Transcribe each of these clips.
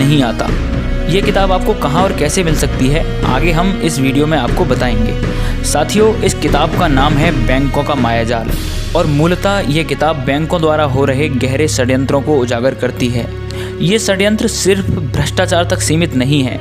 नहीं आता। ये किताब आपको कहाँ और कैसे मिल सकती है, आगे हम इस वीडियो में आपको बताएंगे। साथियों, इस किताब का नाम है बैंकों का मायाजाल और मूलतः ये किताब बैंकों द्वारा हो रहे गहरे षड्यंत्रों को उजागर करती है। ये षड्यंत्र सिर्फ भ्रष्टाचार तक सीमित नहीं है,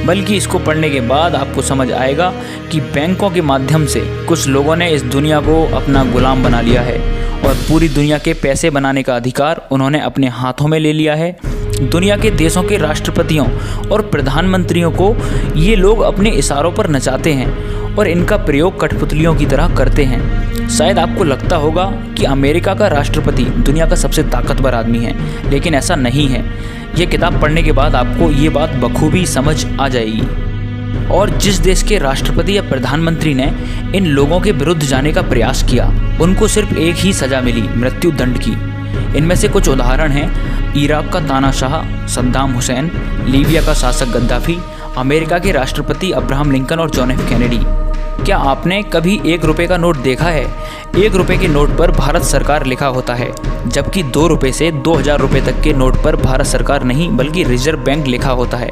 बल्कि इसको पढ़ने के बाद आपको समझ आएगा कि बैंकों के माध्यम से कुछ लोगों ने इस दुनिया को अपना गुलाम बना लिया है और पूरी दुनिया के पैसे बनाने का अधिकार उन्होंने अपने हाथों में ले लिया है। दुनिया के देशों के राष्ट्रपतियों और प्रधानमंत्रियों को ये लोग अपने इशारों पर नचाते हैं और इनका प्रयोग कठपुतलियों की तरह करते हैं। शायद आपको लगता होगा कि अमेरिका का राष्ट्रपति दुनिया का सबसे ताकतवर आदमी है, लेकिन ऐसा नहीं है। ये किताब पढ़ने के बाद आपको ये बात बखूबी समझ आ जाएगी। और जिस देश के राष्ट्रपति या प्रधानमंत्री ने इन लोगों के विरुद्ध जाने का प्रयास किया, उनको सिर्फ एक ही सज़ा मिली, मृत्यु दंड की। इनमें से कुछ उदाहरण हैं: इराक का तानाशाह सद्दाम हुसैन, लीबिया का शासक गद्दाफी, अमेरिका के राष्ट्रपति अब्राहम लिंकन और जॉन एफ कैनेडी। क्या आपने कभी 1 रुपये का नोट देखा है? 1 रुपये के नोट पर भारत सरकार लिखा होता है, जबकि 2 रुपये से 2000 रुपये तक के नोट पर भारत सरकार नहीं बल्कि रिजर्व बैंक लिखा होता है।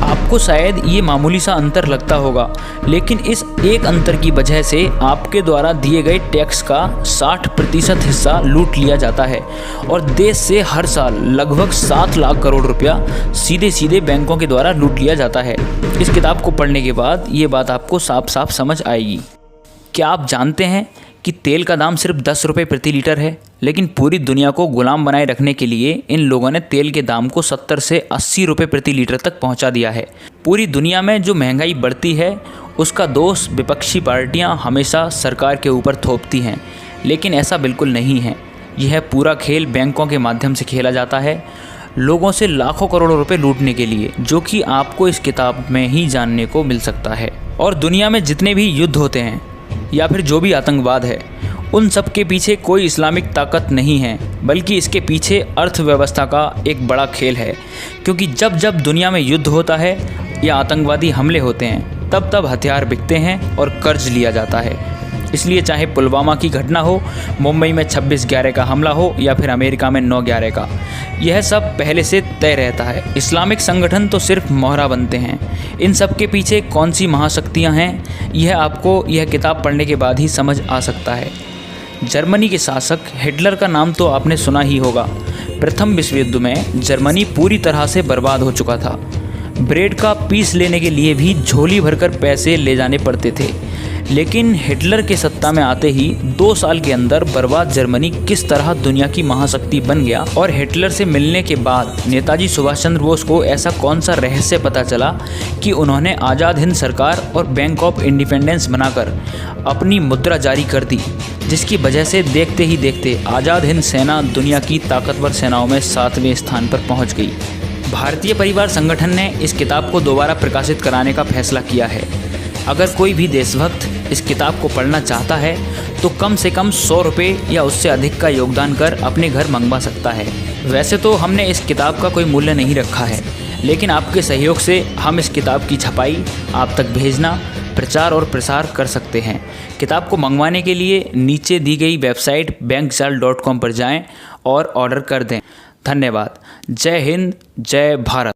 आपको शायद ये मामूली सा अंतर लगता होगा, लेकिन इस एक अंतर की वजह से आपके द्वारा दिए गए टैक्स का 60% हिस्सा लूट लिया जाता है और देश से हर साल लगभग 7 लाख करोड़ रुपया सीधे सीधे बैंकों के द्वारा लूट लिया जाता है। इस किताब को पढ़ने के बाद ये बात आपको साफ साफ समझ आएगी। क्या आप जानते हैं कि तेल का दाम सिर्फ 10 रुपये प्रति लीटर है, लेकिन पूरी दुनिया को गुलाम बनाए रखने के लिए इन लोगों ने तेल के दाम को 70 से 80 रुपये प्रति लीटर तक पहुंचा दिया है। पूरी दुनिया में जो महंगाई बढ़ती है उसका दोष विपक्षी पार्टियां हमेशा सरकार के ऊपर थोपती हैं, लेकिन ऐसा बिल्कुल नहीं है। यह पूरा खेल बैंकों के माध्यम से खेला जाता है, लोगों से लाखों करोड़ों रुपए लूटने के लिए, जो कि आपको इस किताब में ही जानने को मिल सकता है। और दुनिया में जितने भी युद्ध होते हैं या फिर जो भी आतंकवाद है, उन सब के पीछे कोई इस्लामिक ताकत नहीं है, बल्कि इसके पीछे अर्थव्यवस्था का एक बड़ा खेल है। क्योंकि जब जब दुनिया में युद्ध होता है या आतंकवादी हमले होते हैं, तब तब हथियार बिकते हैं और कर्ज लिया जाता है। इसलिए चाहे पुलवामा की घटना हो, मुंबई में 26/11 का हमला हो या फिर अमेरिका में 9/11 का, यह सब पहले से तय रहता है। इस्लामिक संगठन तो सिर्फ मोहरा बनते हैं। इन सब के पीछे कौन सी महाशक्तियाँ हैं, यह आपको यह किताब पढ़ने के बाद ही समझ आ सकता है। जर्मनी के शासक हिटलर का नाम तो आपने सुना ही होगा। प्रथम विश्व युद्ध में जर्मनी पूरी तरह से बर्बाद हो चुका था। ब्रेड का पीस लेने के लिए भी झोली भरकर पैसे ले जाने पड़ते थे। लेकिन हिटलर के सत्ता में आते ही 2 साल के अंदर बर्बाद जर्मनी किस तरह दुनिया की महाशक्ति बन गया। और हिटलर से मिलने के बाद नेताजी सुभाष चंद्र बोस को ऐसा कौन सा रहस्य पता चला कि उन्होंने आज़ाद हिंद सरकार और बैंक ऑफ इंडिपेंडेंस बनाकर अपनी मुद्रा जारी कर दी, जिसकी वजह से देखते ही देखते आज़ाद हिंद सेना दुनिया की ताकतवर सेनाओं में 7वें स्थान पर पहुँच गई। भारतीय परिवार संगठन ने इस किताब को दोबारा प्रकाशित कराने का फैसला किया है। अगर कोई भी देशभक्त इस किताब को पढ़ना चाहता है तो कम से कम 100 रुपये या उससे अधिक का योगदान कर अपने घर मंगवा सकता है। वैसे तो हमने इस किताब का कोई मूल्य नहीं रखा है, लेकिन आपके सहयोग से हम इस किताब की छपाई आप तक भेजना, प्रचार और प्रसार कर सकते हैं। किताब को मंगवाने के लिए नीचे दी गई वेबसाइट bankjal.com पर जाएं और ऑर्डर कर दें। धन्यवाद। जय हिंद, जय भारत।